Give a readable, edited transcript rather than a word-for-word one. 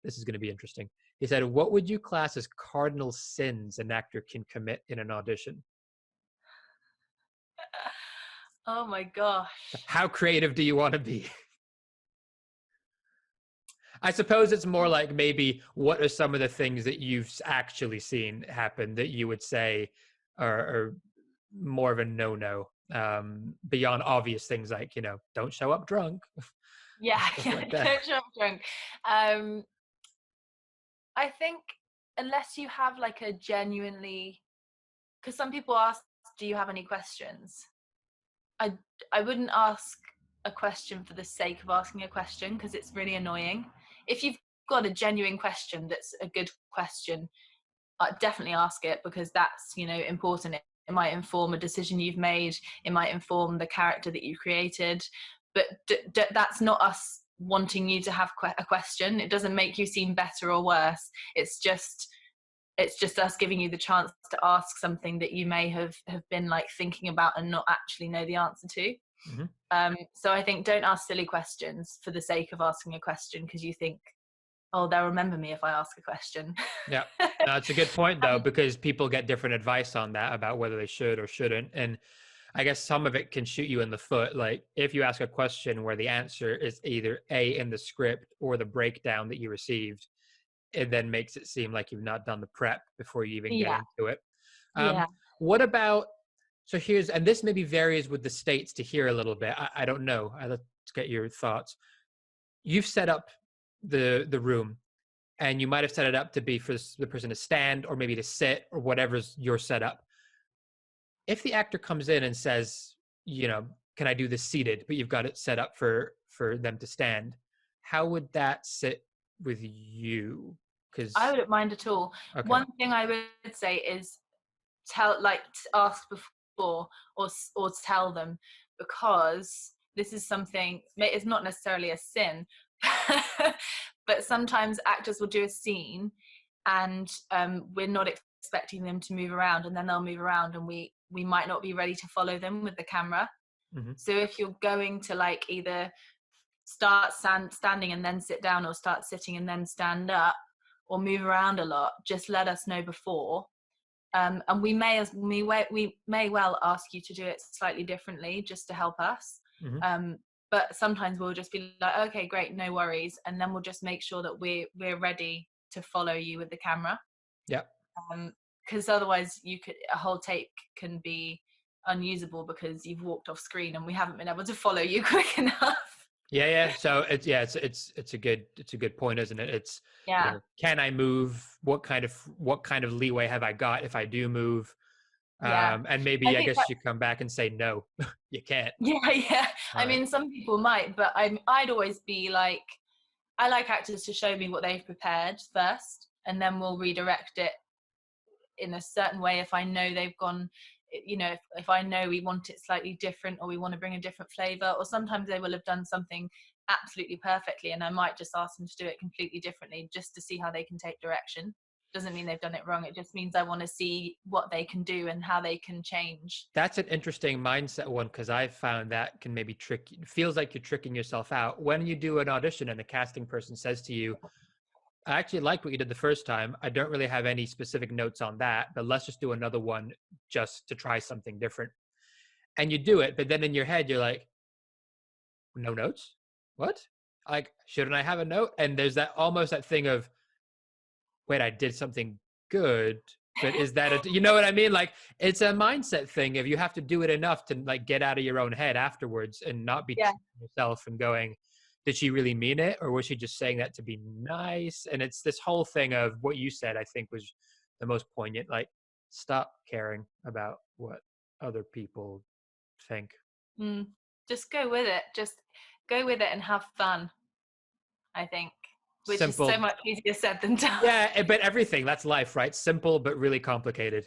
This is going to be interesting. He said, what would you class as cardinal sins an actor can commit in an audition? Oh my gosh. How creative do you want to be? I suppose it's more like maybe what are some of the things that you've actually seen happen that you would say are more of a no-no, beyond obvious things like, don't show up drunk. Yeah, Stuff yeah, like that. don't show up drunk. Um, I think unless you have like a genuinely, because some people ask, do you have any questions? I I wouldn't ask a question for the sake of asking a question because it's really annoying. If you've got a genuine question that's a good question, definitely ask it because that's important. It might inform a decision you've made. It might inform the character that you created. But that's not us wanting you to have a question. It doesn't make you seem better or worse. It's just us giving you the chance to ask something that you may have been like thinking about and not actually know the answer to. Mm-hmm. So I think don't ask silly questions for the sake of asking a question because you think, oh, they'll remember me if I ask a question. Yeah, that's a good point though, because people get different advice on that about whether they should or shouldn't. And I guess some of it can shoot you in the foot. Like if you ask a question where the answer is either A in the script or the breakdown that you received, it then makes it seem like you've not done the prep before you even get Yeah. into it. Yeah. What about, so here's, and this maybe varies with the states to hear a little bit. I don't know. Let's get your thoughts. You've set up the room and you might have set it up to be for the person to stand or maybe to sit or whatever's your setup. If the actor comes in and says, can I do this seated, but you've got it set up for them to stand, how would that sit with you? Because I wouldn't mind at all. okay. One thing I would say is ask before or tell them, because this is something, it's not necessarily a sin, but sometimes actors will do a scene and we're not expecting them to move around, and then they'll move around and we might not be ready to follow them with the camera. Mm-hmm. So if you're going to like either start standing and then sit down, or start sitting and then stand up, or move around a lot, just let us know before. And we may well ask you to do it slightly differently just to help us. Mm-hmm. But sometimes we'll just be like, okay, great, no worries, and then we'll just make sure that we're ready to follow you with the camera. Yeah. Because otherwise, a whole take can be unusable because you've walked off screen and we haven't been able to follow you quick enough. Yeah. So it's a good point, isn't it? It's can I move? What kind of leeway have I got if I do move? And maybe I guess you come back and say no, you can't. Yeah. I mean, some people might, but I'd always be like, I like actors to show me what they've prepared first, and then we'll redirect it in a certain way if I know they've gone. If I know we want it slightly different, or we want to bring a different flavor, or sometimes they will have done something absolutely perfectly and I might just ask them to do it completely differently just to see how they can take direction. Doesn't mean they've done it wrong. It just means I want to see what they can do and how they can change. That's an interesting mindset one, because I've found that can maybe trick you. It feels like you're tricking yourself out when you do an audition and a casting person says to you, I actually liked what you did the first time. I don't really have any specific notes on that, but let's just do another one just to try something different. And you do it, but then in your head, you're like, no notes? What? Like, shouldn't I have a note? And there's almost that thing of, wait, I did something good, but is that you know what I mean? Like, it's a mindset thing. If you have to do it enough to like get out of your own head afterwards and not be yourself and going, did she really mean it? Or was she just saying that to be nice? And it's this whole thing of what you said, I think was the most poignant. Like, stop caring about what other people think. Just go with it. Just go with it and have fun, I think. Which Simple. Is so much easier said than done. Yeah, but everything, that's life, right? Simple, but really complicated.